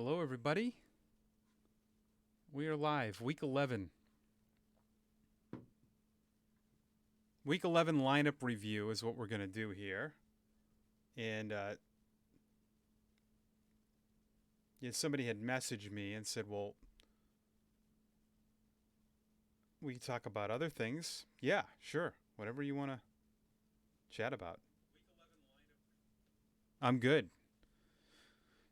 Hello, everybody. We are live. Week 11. Week 11 lineup review is what we're going to do here. And somebody had messaged me and said, well, we can talk about other things. Yeah, sure. Whatever you want to chat about. I'm good.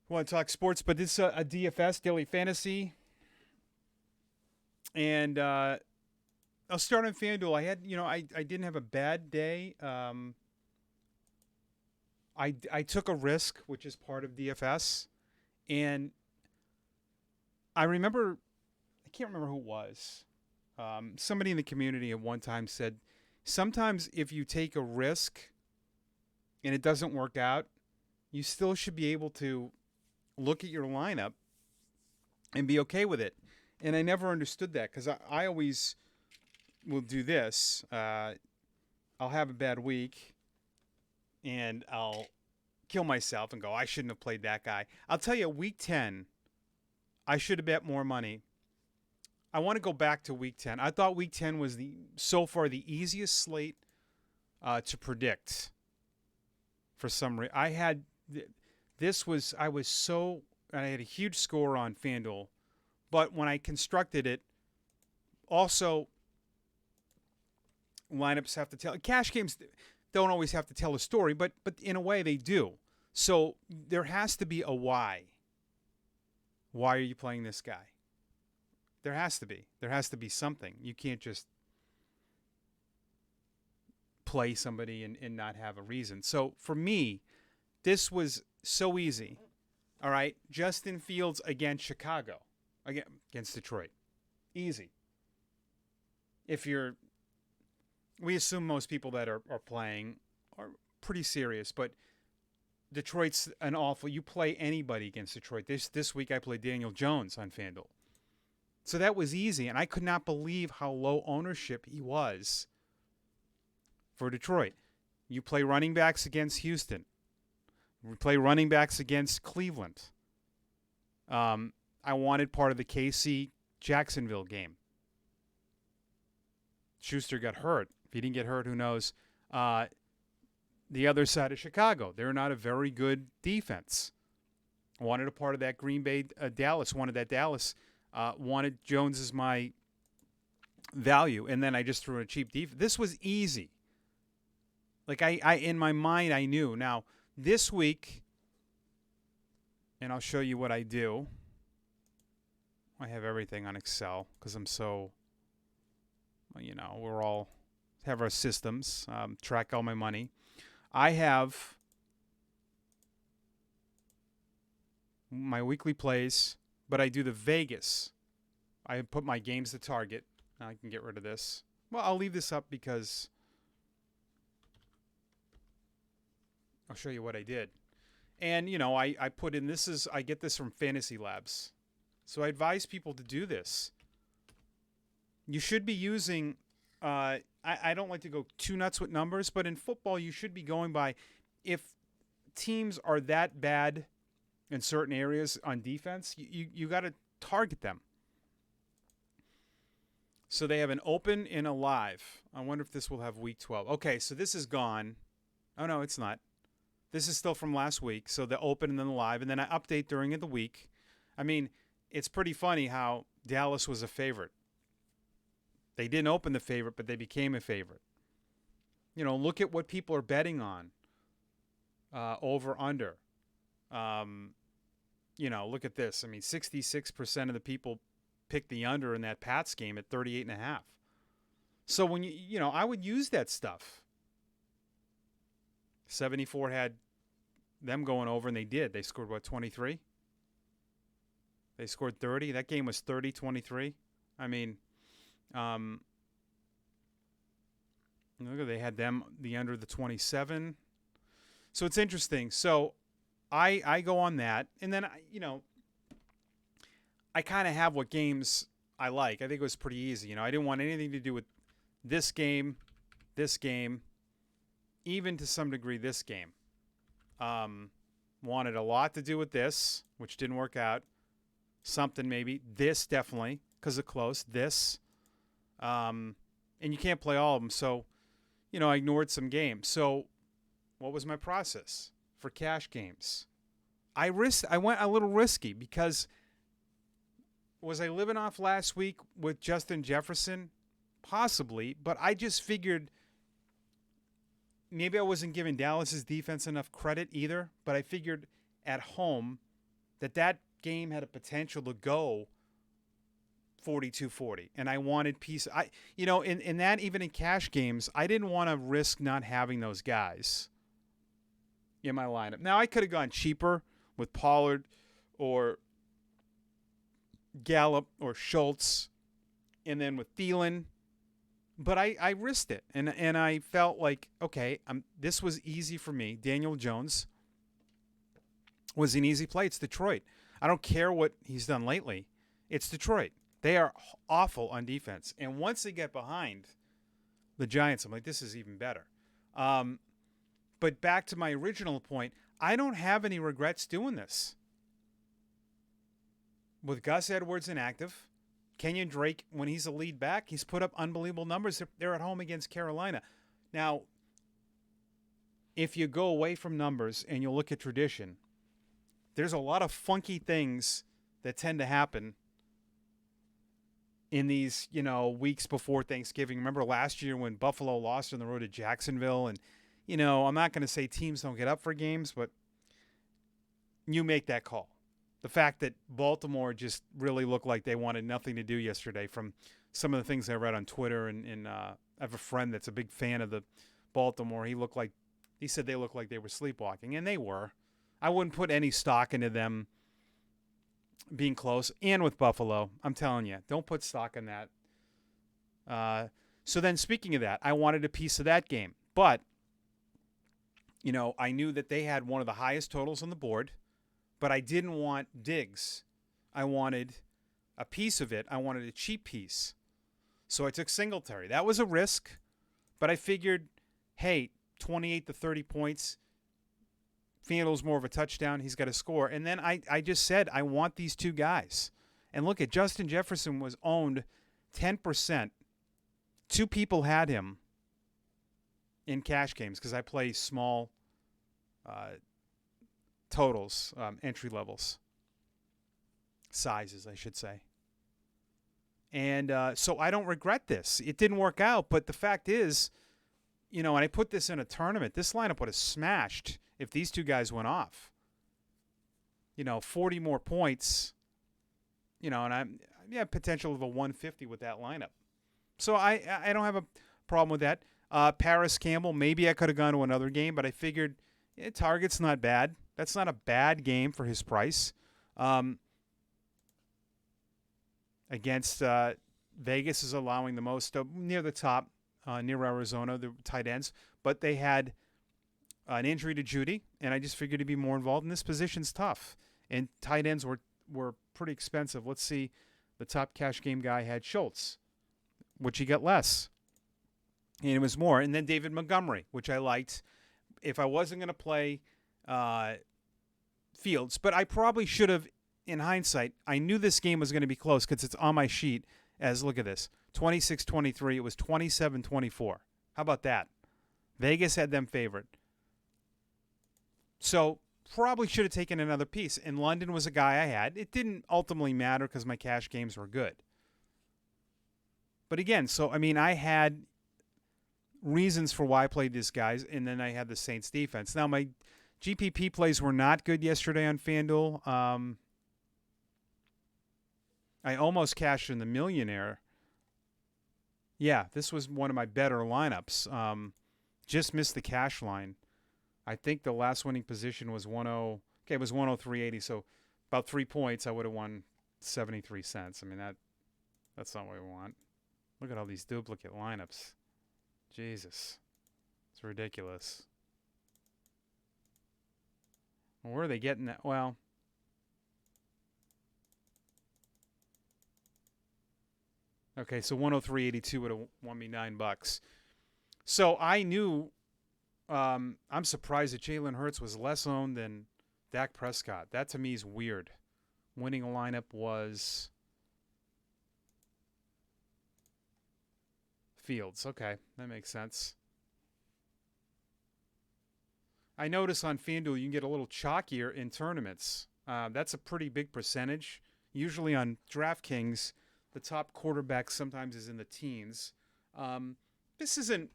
Want to talk sports, but this is a DFS, Daily Fantasy. And I'll start on FanDuel. I had, I didn't have a bad day. I took a risk, which is part of DFS. And I remember, I can't remember who it was. Somebody in the community at one time said, sometimes if you take a risk and it doesn't work out, you still should be able to look at your lineup and be okay with it. And I never understood that because I always will do this. I'll have a bad week and I'll kill myself and go, I shouldn't have played that guy. I'll tell you, week 10, I should have bet more money. I want to go back to week 10. I thought week 10 was so far the easiest slate to predict for some reason. I had a huge score on FanDuel, but when I constructed it, also lineups have to tell. Cash games don't always have to tell a story, but in a way they do. So there has to be a why. Why are you playing this guy? There has to be. There has to be something. You can't just play somebody and not have a reason. So for me, this was so easy. All right, Justin Fields against Chicago, against Detroit. Easy. We assume most people that are playing are pretty serious, but Detroit's an awful. You play anybody against Detroit. This week I played Daniel Jones on FanDuel. So that was easy, and I could not believe how low ownership he was for Detroit. You play running backs against Houston. We play running backs against Cleveland. I wanted part of the KC-Jacksonville game. Schuster got hurt. If he didn't get hurt, who knows? The other side of Chicago, they're not a very good defense. Wanted a part of that Green Bay, Dallas. Wanted Jones as my value, and then I just threw in a cheap defense. This was easy. Like I in my mind, I knew. Now, this week, and I'll show you what I do. I have everything on Excel because I'm so, we're all have our systems, track all my money. I have my weekly plays, but I do the Vegas. I put my games to target. Now I can get rid of this. Well, I'll leave this up because I'll show you what I did. And, I put in, I get this from Fantasy Labs. So I advise people to do this. You should be using, I don't like to go too nuts with numbers, but in football you should be going by, if teams are that bad in certain areas on defense, you got to target them. So they have an open and a live. I wonder if this will have week 12. Okay, so this is gone. Oh, no, it's not. This is still from last week. So the open and then the live. And then I update during the week. I mean, it's pretty funny how Dallas was a favorite. They didn't open the favorite, but they became a favorite. Look at what people are betting on. Over, under. Look at this. I mean, 66% of the people picked the under in that Pats game at 38.5. So when I would use that stuff. 74 had them going over, and they did. They scored, 23? They scored 30. That game was 30-23. I mean, look, they had them, the under the 27. So it's interesting. So I go on that, and then, I kind of have what games I like. I think it was pretty easy. I didn't want anything to do with this game, even to some degree this game. Wanted a lot to do with this, which didn't work out. something maybe. This definitely, because of close. This. And you can't play all of them. So, I ignored some games. So what was my process for cash games? I went a little risky because was I living off last week with Justin Jefferson? Possibly, but I just figured maybe I wasn't giving Dallas's defense enough credit either, but I figured at home that game had a potential to go 42-40, and I wanted peace. In that, even in cash games, I didn't want to risk not having those guys in my lineup. Now, I could have gone cheaper with Pollard or Gallup or Schultz, and then with Thielen, but I risked it, and I felt like, okay, this was easy for me. Daniel Jones was an easy play. It's Detroit. I don't care what he's done lately. It's Detroit. They are awful on defense, and once they get behind the Giants, I'm like, this is even better. But back to my original point, I don't have any regrets doing this. With Gus Edwards inactive, Kenyon Drake, when he's a lead back, he's put up unbelievable numbers. They're at home against Carolina. Now, if you go away from numbers and you look at tradition, there's a lot of funky things that tend to happen in these, weeks before Thanksgiving. Remember last year when Buffalo lost on the road to Jacksonville? And, I'm not going to say teams don't get up for games, but you make that call. The fact that Baltimore just really looked like they wanted nothing to do yesterday from some of the things I read on Twitter. And I have a friend that's a big fan of the Baltimore. He said they looked like they were sleepwalking, and they were. I wouldn't put any stock into them being close. And with Buffalo, I'm telling you, don't put stock in that. So then speaking of that, I wanted a piece of that game. But, I knew that they had one of the highest totals on the board. But I didn't want Diggs. I wanted a piece of it. I wanted a cheap piece. So I took Singletary. That was a risk, but I figured, hey, 28 to 30 points. FanDuel's more of a touchdown. He's got to score. And then I just said, I want these two guys. And look at Justin Jefferson was owned 10%. Two people had him in cash games because I play small totals, entry levels, sizes, I should say. And so I don't regret this. It didn't work out, but the fact is, and I put this in a tournament, this lineup would have smashed if these two guys went off. 40 more points, and I'm potential of a 150 with that lineup. So I don't have a problem with that. Paris Campbell, maybe I could have gone to another game, but I figured Target's not bad. That's not a bad game for his price. Against Vegas is allowing the most near the top, near Arizona, the tight ends. But they had an injury to Judy, and I just figured he'd be more involved. And this position's tough. And tight ends were pretty expensive. Let's see. The top cash game guy had Schultz, which he got less. And it was more. And then David Montgomery, which I liked. If I wasn't going to play Fields, but I probably should have, in hindsight, I knew this game was going to be close because it's on my sheet as, look at this, 26-23. It was 27-24. How about that? Vegas had them favored. So probably should have taken another piece. And London was a guy I had. It didn't ultimately matter because my cash games were good. But again, I had reasons for why I played these guys, and then I had the Saints defense. Now, my GPP plays were not good yesterday on FanDuel. I almost cashed in the millionaire. Yeah, this was one of my better lineups. Just missed the cash line. I think the last winning position was 10. Okay, it was 103.80. So about 3 points, I would have won 73 cents. That's not what we want. Look at all these duplicate lineups. Jesus, it's ridiculous. Where are they getting that? Well, okay, so 103.82 would have won me $9. So I knew. I'm surprised that Jalen Hurts was less owned than Dak Prescott. That to me is weird. Winning lineup was Fields. Okay, that makes sense. I notice on FanDuel you can get a little chalkier in tournaments. That's a pretty big percentage. Usually on DraftKings, the top quarterback sometimes is in the teens. This isn't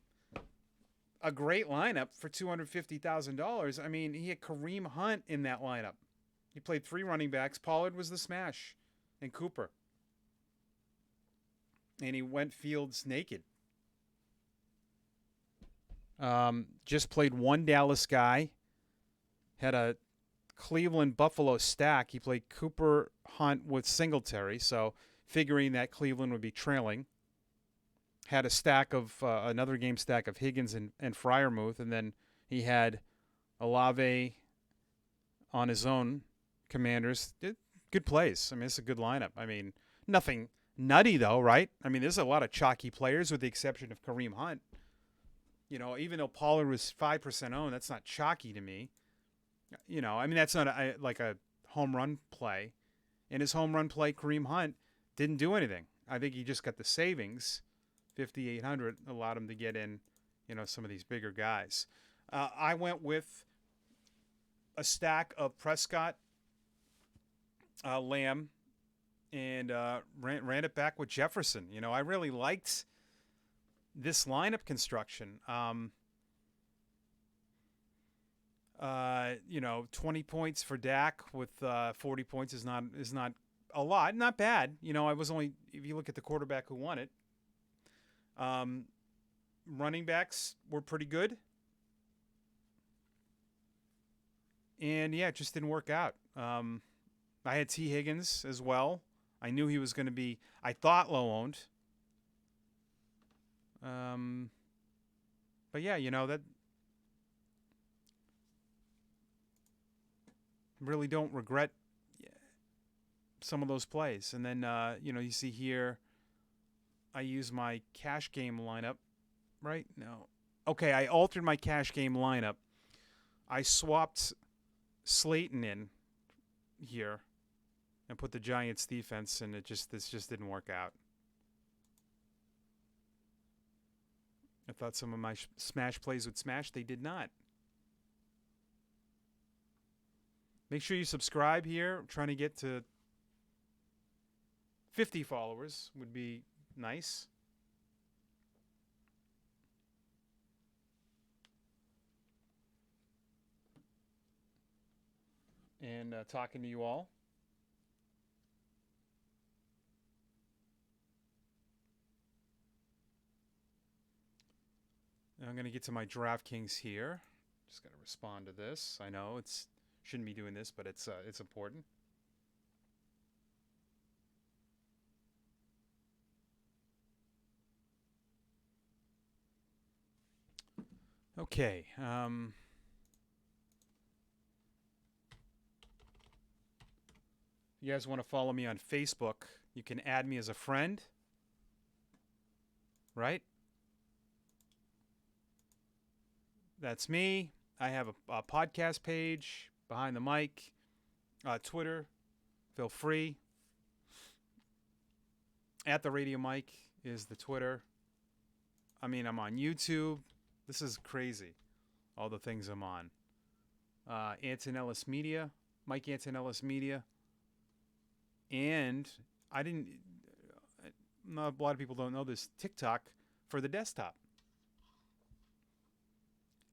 a great lineup for $250,000. I mean, he had Kareem Hunt in that lineup. He played 3 running backs. Pollard was the smash, and Cooper. And he went Fields naked. Just played 1 Dallas guy. Had a Cleveland Buffalo stack. He played Cooper, Hunt with Singletary, so figuring that Cleveland would be trailing. Had a stack of another game stack of Higgins and Freiermuth, and then he had Olave on his own. Commanders, good plays. I mean, it's a good lineup. I mean, nothing nutty though, right? I mean, there's a lot of chalky players with the exception of Kareem Hunt. You know, even though Pollard was 5% owned, that's not chalky to me. You know, I mean, that's not like a home run play. In his home run play, Kareem Hunt didn't do anything. I think he just got the savings. 5,800 allowed him to get in, you know, some of these bigger guys. I went with a stack of Prescott, Lamb, and ran it back with Jefferson. You know, I really liked this lineup construction. You know, 20 points for Dak with 40 points is not a lot, not bad. You know, I was only, if you look at the quarterback who won it, running backs were pretty good. And yeah, it just didn't work out. I had T. Higgins as well. I knew he was going to be, I thought, low owned. But yeah, you know, that really don't regret some of those plays. And then, you know, you see here, I use my cash game lineup, right? No. Okay, I altered my cash game lineup. I swapped Slayton in here and put the Giants defense, and this just didn't work out. I thought some of my smash plays would smash. They did not. Make sure you subscribe here. I'm trying to get to 50 followers would be nice. And talking to you all. I'm going to get to my DraftKings here. Just got to respond to this. I know it's shouldn't be doing this, but it's important. Okay. If you guys want to follow me on Facebook, you can add me as a friend. Right? That's me. I have a podcast page, Behind the Mic, Twitter. Feel free. At the Radio Mike is the Twitter. I mean, I'm on YouTube. This is crazy. All the things I'm on. Antonellis Media, Mike Antonellis Media. And a lot of people don't know this, TikTok for the desktop.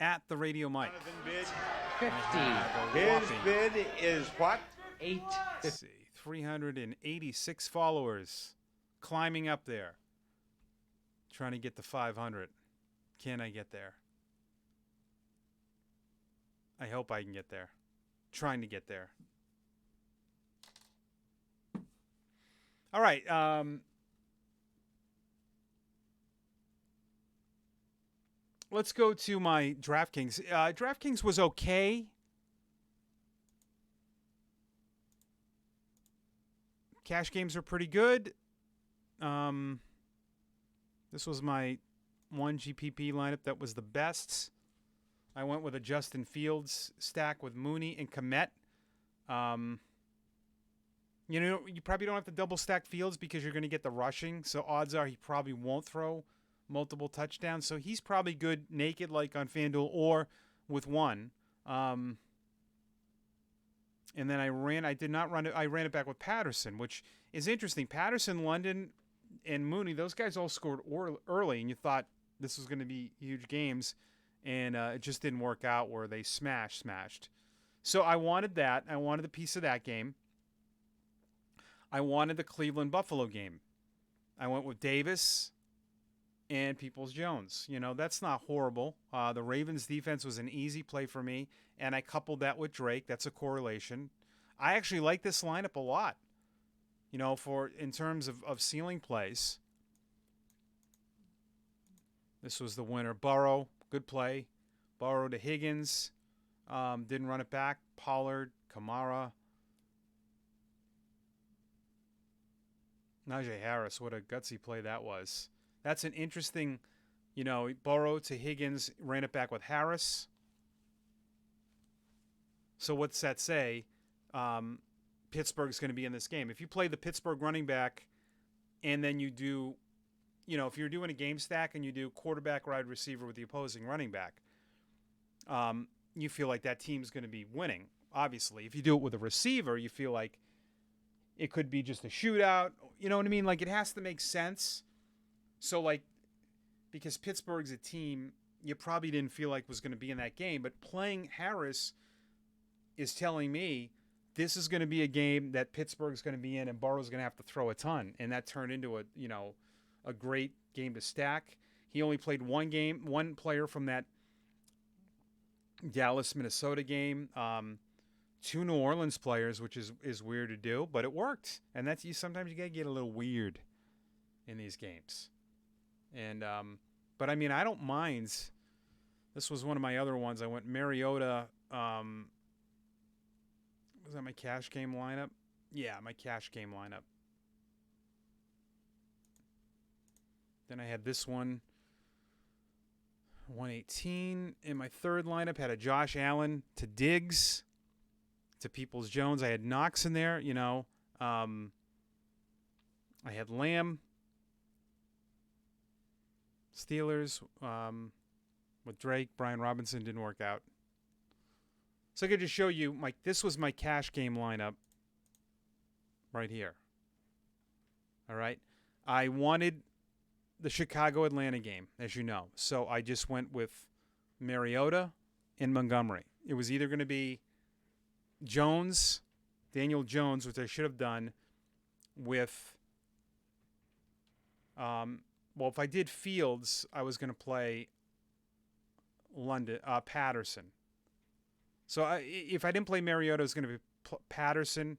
At the Radio Mike. 50. His bid is what? 8. Let's see, 386 followers. Climbing up there. Trying to get to 500. Can I get there? I hope I can get there. Trying to get there. All right. Let's go to my DraftKings. DraftKings was okay. Cash games are pretty good. This was my one GPP lineup that was the best. I went with a Justin Fields stack with Mooney and Kmet. You know, you probably don't have to double stack Fields because you're going to get the rushing. So odds are he probably won't throw multiple touchdowns. So he's probably good naked like on FanDuel or with one. And then I ran it back with Patterson, which is interesting. Patterson, London, and Mooney, those guys all scored early, and you thought this was going to be huge games, and it just didn't work out where they smashed. So I wanted that. I wanted a piece of that game. I wanted the Cleveland-Buffalo game. I went with Davis and Peoples-Jones. You know, that's not horrible. The Ravens' defense was an easy play for me, and I coupled that with Drake. That's a correlation. I actually like this lineup a lot, you know, in terms of ceiling plays. This was the winner. Burrow, good play. Burrow to Higgins. Didn't run it back. Pollard, Kamara. Najee Harris, what a gutsy play that was. That's an interesting, you know, Burrow to Higgins, ran it back with Harris. So what's that say? Pittsburgh's going to be in this game. If you play the Pittsburgh running back and then you do, you know, if you're doing a game stack and you do quarterback, wide receiver with the opposing running back, you feel like that team's going to be winning, obviously. If you do it with a receiver, you feel like it could be just a shootout. You know what I mean? Like, it has to make sense. So, like, because Pittsburgh's a team you probably didn't feel like was going to be in that game, but playing Harris is telling me this is going to be a game that Pittsburgh's going to be in and Burrow's going to have to throw a ton. And that turned into a great game to stack. He only played one player from that Dallas-Minnesota game. Two New Orleans players, which is weird to do, but it worked. And sometimes you got to get a little weird in these games. And but I mean, I don't mind. This was one of my other ones. I went Mariota. Was that my cash game lineup? Yeah, my cash game lineup. Then I had this one, 118. In my third lineup, had a Josh Allen to Diggs, to Peoples-Jones. I had Knox in there, you know. I had Lamb, Steelers, with Drake. Brian Robinson didn't work out. So I could just show you, this was my cash game lineup right here. All right. I wanted the Chicago-Atlanta game, as you know. So I just went with Mariota and Montgomery. It was either going to be Daniel Jones, which I should have done with, if I did Fields, I was going to play Patterson. So if I didn't play Mariota, it was going to be Patterson.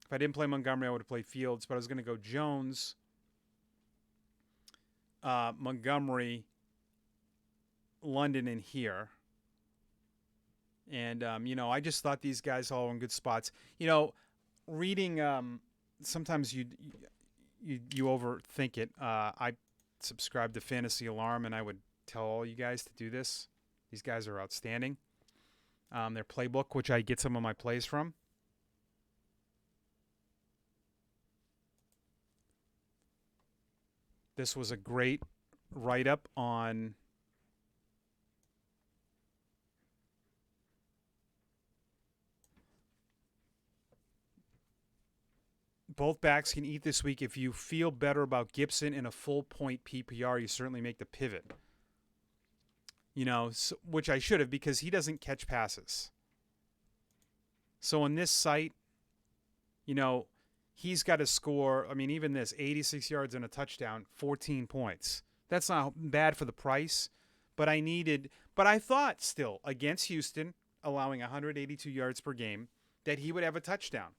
If I didn't play Montgomery, I would have played Fields, but I was going to go Jones, Montgomery, London in here. And, I just thought these guys all in good spots. You know, reading, sometimes you overthink it. I subscribe to Fantasy Alarm, and I would tell all you guys to do this. These guys are outstanding. Their playbook, which I get some of my plays from. This was a great write-up on both backs can eat this week. If you feel better about Gibson in a full point PPR, you certainly make the pivot. You know, which I should have, because he doesn't catch passes. So on this site, you know, he's got to score, I mean, even this, 86 yards and a touchdown, 14 points. That's not bad for the price, but I thought still, against Houston, allowing 182 yards per game, that he would have a touchdown.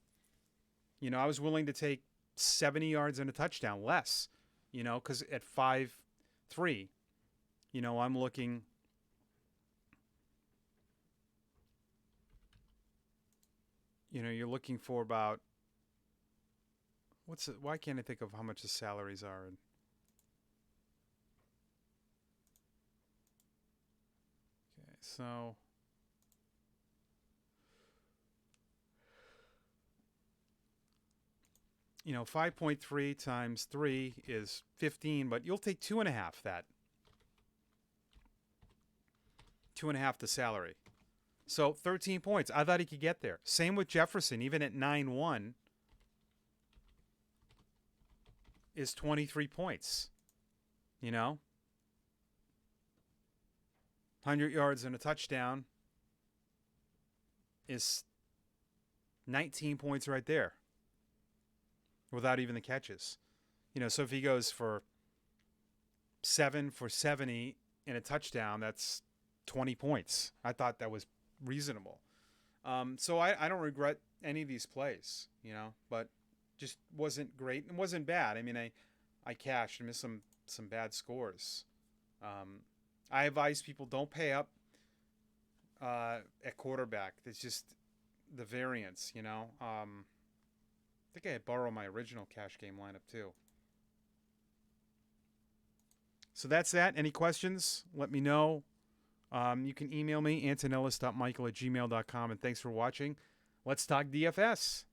You know, I was willing to take 70 yards and a touchdown, less, you know, because at 5-3, you know, I'm looking. You know, you're looking for about, why can't I think of how much the salaries are? Okay, so 5.3 times 3 is 15, but you'll take 2.5 that. 2.5 the salary. So 13 points. I thought he could get there. Same with Jefferson, even at 9-1, is 23 points. 100 yards and a touchdown is 19 points right there without even the catches. So if he goes for 7 for 70 and a touchdown, that's 20 points. I thought that was reasonable. So I don't regret any of these plays, but just wasn't great. It wasn't bad. I mean, I cashed and missed some bad scores. I advise people don't pay up at quarterback. It's just the variance, I think I had borrowed my original cash game lineup too. So that's that. Any questions? Let me know. You can email me, antonellis.michael@gmail.com. And thanks for watching. Let's talk DFS.